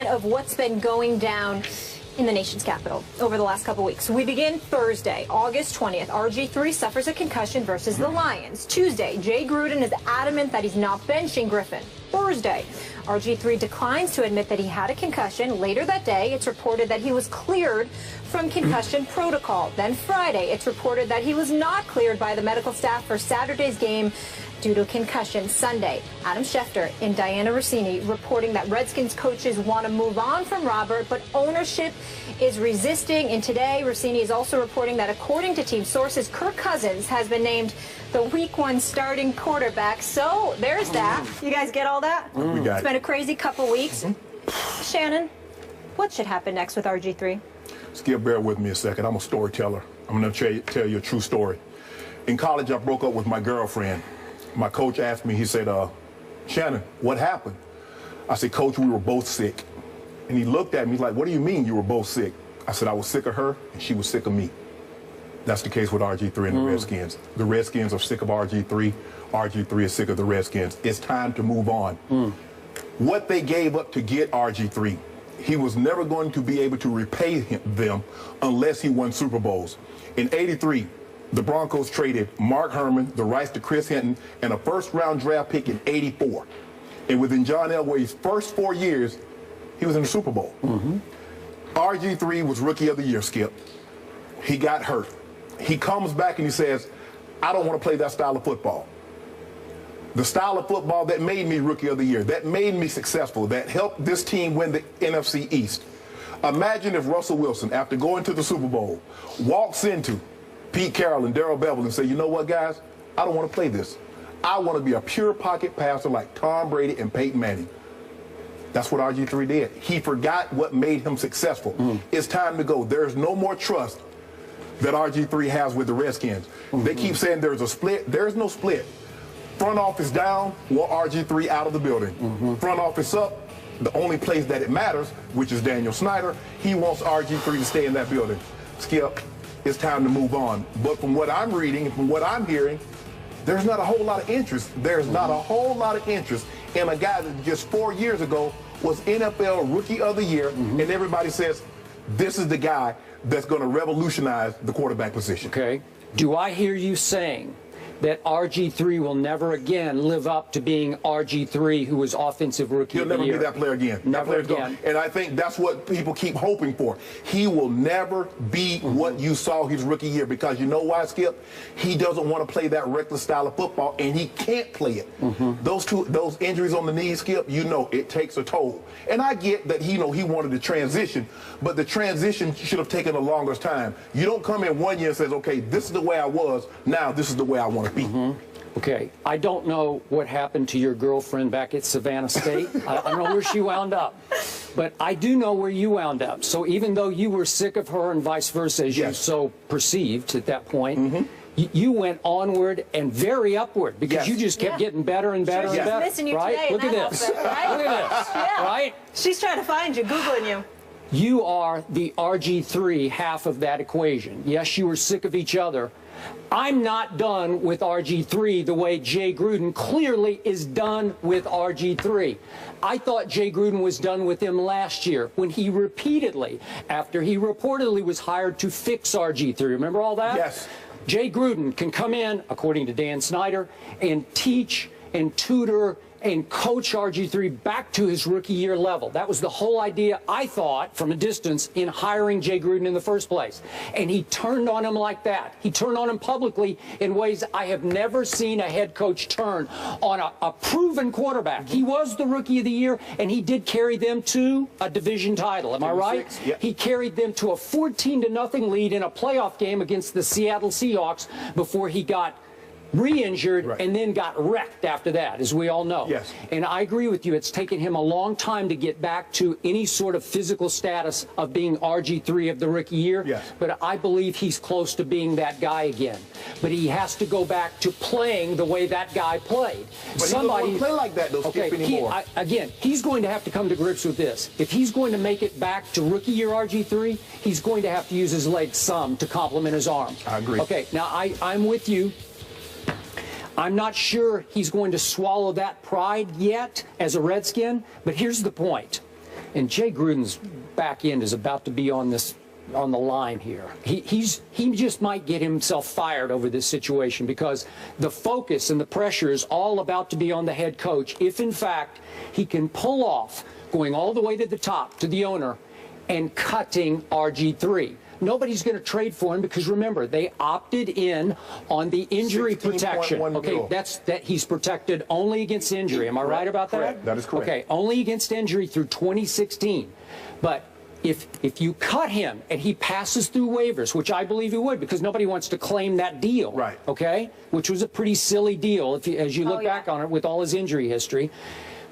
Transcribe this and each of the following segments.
Of what's been going down in the nation's capital over the last couple weeks. We begin Thursday, August 20th. RG3 suffers a concussion versus the Lions. Tuesday, Jay Gruden is adamant that he's not benching Griffin. Thursday, RG3 declines to admit that he had a concussion. Later that day, it's reported that he was cleared from concussion protocol. Then Friday, it's reported that he was not cleared by the medical staff for Saturday's game due to concussion. Sunday, Adam Schefter and Diana Rossini reporting that Redskins coaches want to move on from Robert, but ownership is resisting. And today, Rossini is also reporting that according to team sources, Kirk Cousins has been named the Week 1 starting quarterback. So there's that. You guys get all that? We got It's been a crazy couple weeks. Shannon, what should happen next with RG3? Skip, bear with me a second. I'm a storyteller. I'm going to tell you a true story. In college, I broke up with my girlfriend. My coach asked me, he said, Shannon, what happened? I said, Coach, we were both sick. And he looked at me, he's like, what do you mean you were both sick? I said, I was sick of her and she was sick of me. That's the case with RG3 and the Redskins. The Redskins are sick of RG3. RG3 is sick of the Redskins. It's time to move on. What they gave up to get RG3, he was never going to be able to repay them unless he won Super Bowls. In '83, the Broncos traded Mark Herman, the rights to Chris Hinton, and a first-round draft pick in '84. And within John Elway's first 4 years, he was in the Super Bowl. RG3 was Rookie of the Year, Skip. He got hurt. He comes back and he says, I don't want to play that style of football. The style of football that made me Rookie of the Year, that made me successful, that helped this team win the NFC East. Imagine if Russell Wilson, after going to the Super Bowl, walks into Pete Carroll and Darrell Bevell and say, you know what, guys? I don't want to play this. I want to be a pure pocket passer like Tom Brady and Peyton Manning. That's what RG3 did. He forgot what made him successful. It's time to go. There's no more trust that RG3 has with the Redskins. They keep saying there's a split. There's no split. Front office down, want RG3 out of the building. Front office up, the only place that it matters, which is Daniel Snyder, he wants RG3 to stay in that building. Skip, it's time to move on. But from what I'm reading and from what I'm hearing, there's not a whole lot of interest. There's not a whole lot of interest in a guy that just 4 years ago was NFL Rookie of the Year, and everybody says, this is the guy that's going to revolutionize the quarterback position. Okay. Do I hear you saying that RG3 will never again live up to being RG3, who was Offensive Rookie of the Year? He'll never be that player again. Never again. And I think that's what people keep hoping for. He will never be what you saw his rookie year, because you know why, Skip? He doesn't want to play that reckless style of football, and he can't play it. Those injuries on the knees, Skip, you know it takes a toll. And I get that he wanted to transition, but the transition should have taken a longer time. You don't come in 1 year and says, okay, this is the way I was, now this is the way I want to be. Okay, I don't know what happened to your girlfriend back at Savannah State. I don't know where she wound up, but I do know where you wound up. So even though you were sick of her and vice versa, as you so perceived at that point, you went onward and very upward, because you just kept getting better and better and better. Missing you right? today Look at this. Outfit, right? Look at this. Right? She's trying to find you, Googling you. You are the RG3 half of that equation. Yes, you were sick of each other. I'm not done with RG3 the way Jay Gruden clearly is done with RG3. I thought Jay Gruden was done with him last year when he repeatedly, after he reportedly was hired to fix RG3. Remember all that? Yes. Jay Gruden can come in, according to Dan Snyder, and teach and tutor and coach RG3 back to his rookie year level. That was the whole idea, I thought, from a distance, in hiring Jay Gruden in the first place. And he turned on him like that. He turned on him publicly in ways I have never seen a head coach turn on a proven quarterback. He was the Rookie of the Year, and he did carry them to a division title. Am I right? Yep. He carried them to a 14-0 lead in a playoff game against the Seattle Seahawks before he got re-injured and then got wrecked after that, as we all know. Yes. And I agree with you. It's taken him a long time to get back to any sort of physical status of being RG3 of the rookie year. Yes. But I believe he's close to being that guy again. But he has to go back to playing the way that guy played. But he doesn't play like that, though, Skip, anymore. Again, he's going to have to come to grips with this. If he's going to make it back to rookie year RG3, he's going to have to use his legs some to complement his arm. I agree. Okay, now I'm with you. I'm not sure he's going to swallow that pride yet as a Redskin, but here's the point. And Jay Gruden's back end is about to be on the line here. He just might get himself fired over this situation because the focus and the pressure is all about to be on the head coach if, in fact, he can pull off going all the way to the top, to the owner, and cutting RG3. Nobody's going to trade for him because, remember, they opted in on the injury protection. Okay, that he's protected only against injury. Am I right about that? Correct. That is correct. Okay, only against injury through 2016. But if you cut him and he passes through waivers, which I believe he would because nobody wants to claim that deal, right? Okay, which was a pretty silly deal as you look back on it with all his injury history.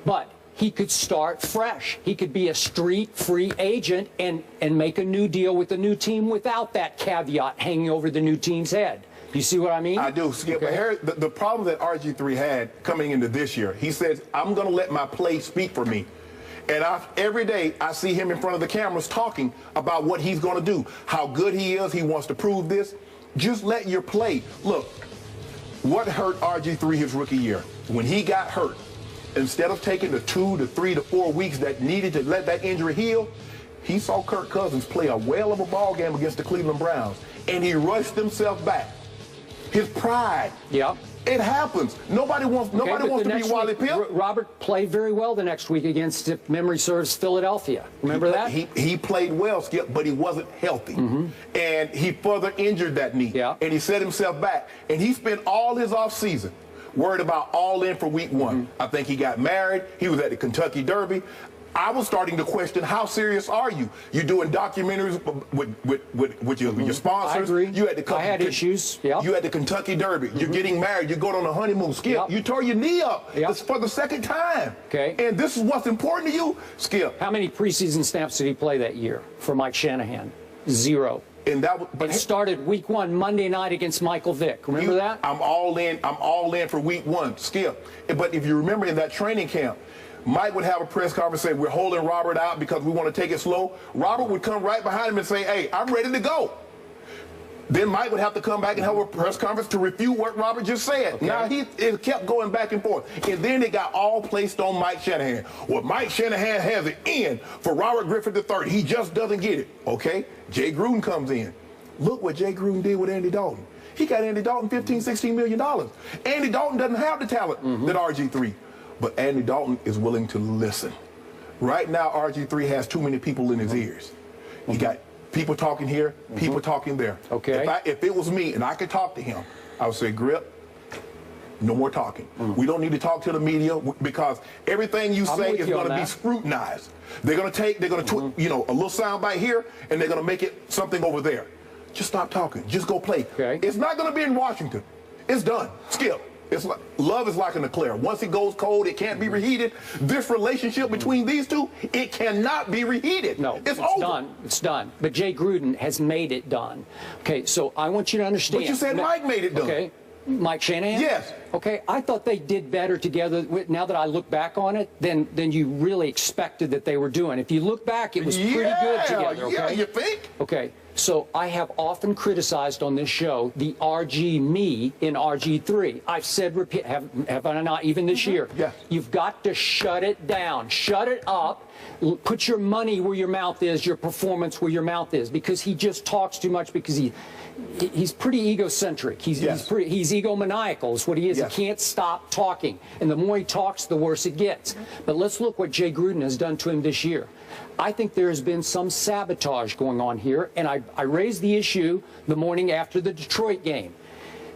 But he could start fresh. He could be a street free agent and make a new deal with a new team without that caveat hanging over the new team's head. You see what I mean? I do, Skip. Okay. But the problem that RG3 had coming into this year, he says, I'm going to let my play speak for me. And every day I see him in front of the cameras talking about what he's going to do, how good he is. He wants to prove this. Just let your play. Look, what hurt RG3 his rookie year? When he got hurt, instead of taking the 2 to 3 to 4 weeks that needed to let that injury heal, he saw Kirk Cousins play a whale of a ball game against the Cleveland Browns, and he rushed himself back. His pride. Yeah. It happens. Nobody wants to be Wally Pipp. Robert played very well the next week against, if memory serves, Philadelphia. Remember that? He played well, Skip, but he wasn't healthy. And he further injured that knee. Yeah. And he set himself back. And he spent all his offseason worried about all in for week 1. I think he got married. He was at the Kentucky Derby. I was starting to question, how serious are you? You're doing documentaries with your sponsors. I agree. You had I had issues. Yep. You had the Kentucky Derby. You're getting married. You're going on a honeymoon. Skip, you tore your knee up for the second time. Okay. And this is what's important to you, Skip. How many preseason snaps did he play that year for Mike Shanahan? 0. And it started week 1, Monday night against Michael Vick. Remember that? I'm all in for week 1, Skip. But if you remember in that training camp, Mike would have a press conference saying, we're holding Robert out because we want to take it slow. Robert would come right behind him and say, hey, I'm ready to go. Then Mike would have to come back and have a press conference to refute what Robert just said. Okay. Now, it kept going back and forth. And then it got all placed on Mike Shanahan. Well, Mike Shanahan has an in for Robert Griffin III. He just doesn't get it. Okay? Jay Gruden comes in. Look what Jay Gruden did with Andy Dalton. He got Andy Dalton $15, $16 million. Andy Dalton doesn't have the talent that RG3. But Andy Dalton is willing to listen. Right now, RG3 has too many people in his ears. He got people talking here, people talking there. Okay. If it was me and I could talk to him, I would say, Grip, no more talking. We don't need to talk to the media because everything you say is going to be scrutinized. They're going to a little soundbite here, and they're going to make it something over there. Just stop talking. Just go play. Okay. It's not going to be in Washington. It's done. Skip. It's like love is like an eclair. Once it goes cold, it can't be reheated. This relationship between these two, it cannot be reheated. No, it's over. Done. It's done. But Jay Gruden has made it done. Okay, so I want you to understand. But you said Mike made it done. Okay, Mike Shanahan? Yes. Okay, I thought they did better together, now that I look back on it, than you really expected that they were doing. If you look back, it was pretty good together. Okay? Yeah, you think? Okay. So I have often criticized on this show the RG me in RG3. I've said, have I not, even this year? Yeah. You've got to shut it down. Shut it up. Put your money where your mouth is, your performance where your mouth is, because he just talks too much because he's pretty egocentric. He's egomaniacal is what he is. Yes. He can't stop talking. And the more he talks, the worse it gets. But let's look what Jay Gruden has done to him this year. I think there has been some sabotage going on here, and I raised the issue the morning after the Detroit game.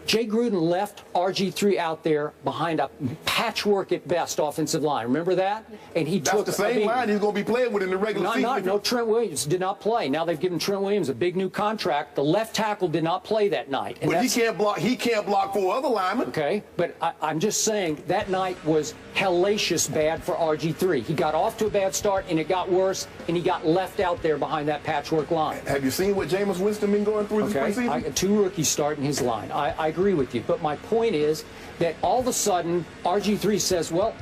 Jay Gruden left RG3 out there behind a patchwork at best offensive line. Remember that? And he took the same line he's going to be playing with in the regular season. No, Trent Williams did not play. Now they've given Trent Williams a big new contract. The left tackle did not play that night. But he can't block. He can't block 4 other linemen. Okay, but I'm just saying that night was hellacious bad for RG3. He got off to a bad start, and it got worse, and he got left out there behind that patchwork line. Have you seen what Jameis Winston been going through this preseason? 2 rookies starting his line. I agree with you, but my point is that all of a sudden RG3 says, well,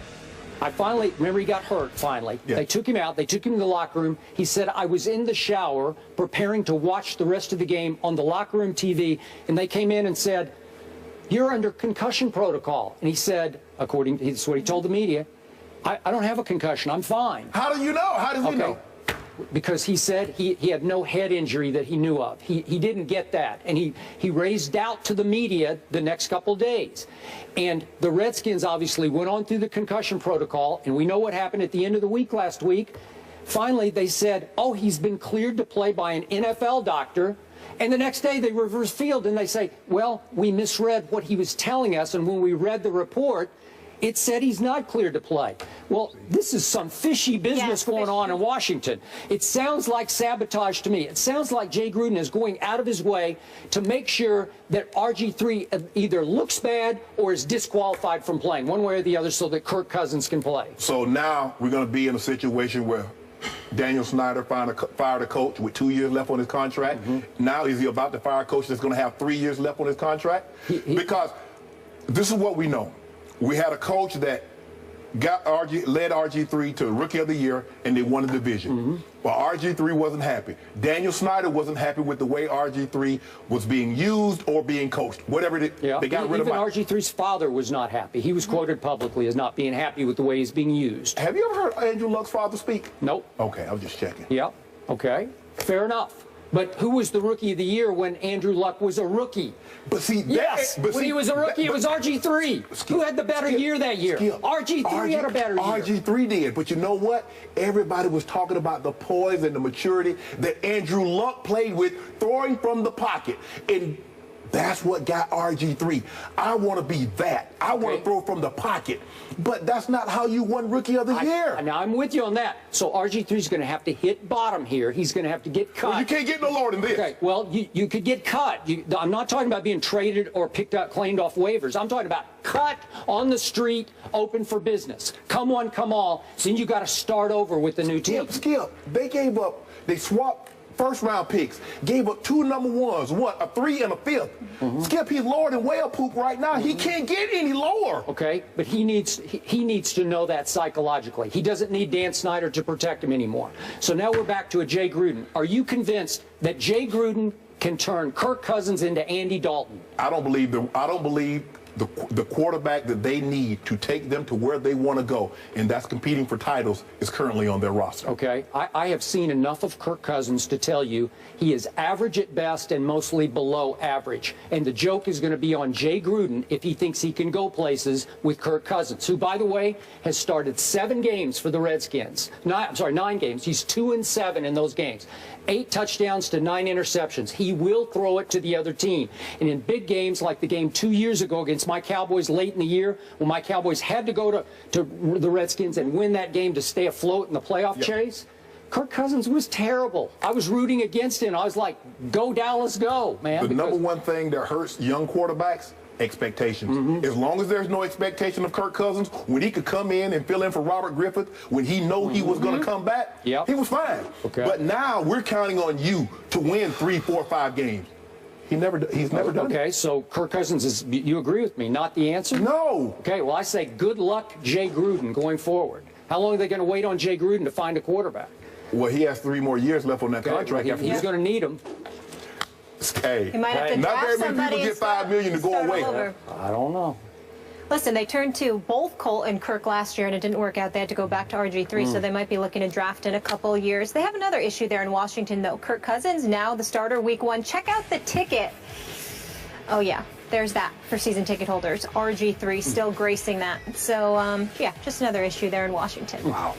I finally, remember he got hurt finally. Yeah. They took him out. They took him to the locker room. He said, I was in the shower preparing to watch the rest of the game on the locker room TV, and they came in and said, you're under concussion protocol. And he said, according to what he told the media, I don't have a concussion. I'm fine. How do you know? How does he know? Because he said he had no head injury that he knew of. He didn't get that. And he raised doubt to the media the next couple days. And the Redskins obviously went on through the concussion protocol, and we know what happened at the end of the week last week. Finally, they said, oh, he's been cleared to play by an NFL doctor. And the next day they reverse field and they say, well, we misread what he was telling us, and when we read the report, it said he's not cleared to play. Well, this is some fishy business going on in Washington. It sounds like sabotage to me. It sounds like Jay Gruden is going out of his way to make sure that RG3 either looks bad or is disqualified from playing, one way or the other, so that Kirk Cousins can play. So now we're going to be in a situation where Daniel Snyder fired a coach with 2 years left on his contract. Now is he about to fire a coach that's going to have 3 years left on his contract? Because this is what we know. We had a coach that led RG3 to Rookie of the Year, and they won the division. But RG3 wasn't happy. Daniel Snyder wasn't happy with the way RG3 was being used or being coached. Whatever they got rid of him. Even RG3's father was not happy. He was quoted publicly as not being happy with the way he's being used. Have you ever heard Andrew Luck's father speak? Nope. Okay, I was just checking. Yeah. Okay. Fair enough. But who was the Rookie of the Year when Andrew Luck was a rookie? But see, when he was a rookie, it was RG3. Who had the better year that year? RG3 had a better year. RG3 did. But you know what? Everybody was talking about the poise and the maturity that Andrew Luck played with, throwing from the pocket. And that's what got RG3. I want to be that. I want to throw from the pocket. But that's not how you won Rookie of the Year. Now, I'm with you on that. So RG3 is going to have to hit bottom here. He's going to have to get cut. Well, you can't get no lower than this. Okay, well, you could get cut. I'm not talking about being traded or picked up, claimed off waivers. I'm talking about cut on the street, open for business. Come one, come all. So then you got to start over with the new team. Skip. They swapped first-round picks, gave up 2 number ones, a 3 and a 5th. Skip, he's lower than whale poop right now. He can't get any lower. Okay, but he needs to know that psychologically. He doesn't need Dan Snyder to protect him anymore. So now we're back to a Jay Gruden. Are you convinced that Jay Gruden can turn Kirk Cousins into Andy Dalton? I don't believe the quarterback that they need to take them to where they want to go, and that's competing for titles, is currently on their roster. Okay. I have seen enough of Kirk Cousins to tell you he is average at best and mostly below average. And the joke is going to be on Jay Gruden if he thinks he can go places with Kirk Cousins, who, by the way, has started 7 games for the Redskins. 9 games. He's 2-7 in those games. 8 touchdowns to 9 interceptions. He will throw it to the other team. And in big games like the game 2 years ago against my Cowboys late in the year, when my Cowboys had to go to the Redskins and win that game to stay afloat in the playoff chase, Kirk Cousins was terrible. I was rooting against him. I was like, go Dallas, go, man. The number one thing that hurts young quarterbacks, expectations. As long as there's no expectation of Kirk Cousins, when he could come in and fill in for Robert Griffith, when he know he was going to come back, he was fine. But now we're counting on you to win 3, 4, 5 games. He's never done it. Okay, so Kirk Cousins is, you agree with me, not the answer? No. Okay, well, I say good luck, Jay Gruden, going forward. How long are they going to wait on Jay Gruden to find a quarterback? Well, he has 3 more years left on that contract. He's going to need them. Hey, he might have to not very many people get $5 million to go away. I don't know. Listen, they turned to both Colt and Kirk last year, and it didn't work out. They had to go back to RG3, so they might be looking to draft in a couple years. They have another issue there in Washington, though. Kirk Cousins, now the starter week 1. Check out the ticket. Oh, yeah, there's that for season ticket holders. RG3 still gracing that. So, yeah, just another issue there in Washington. Wow.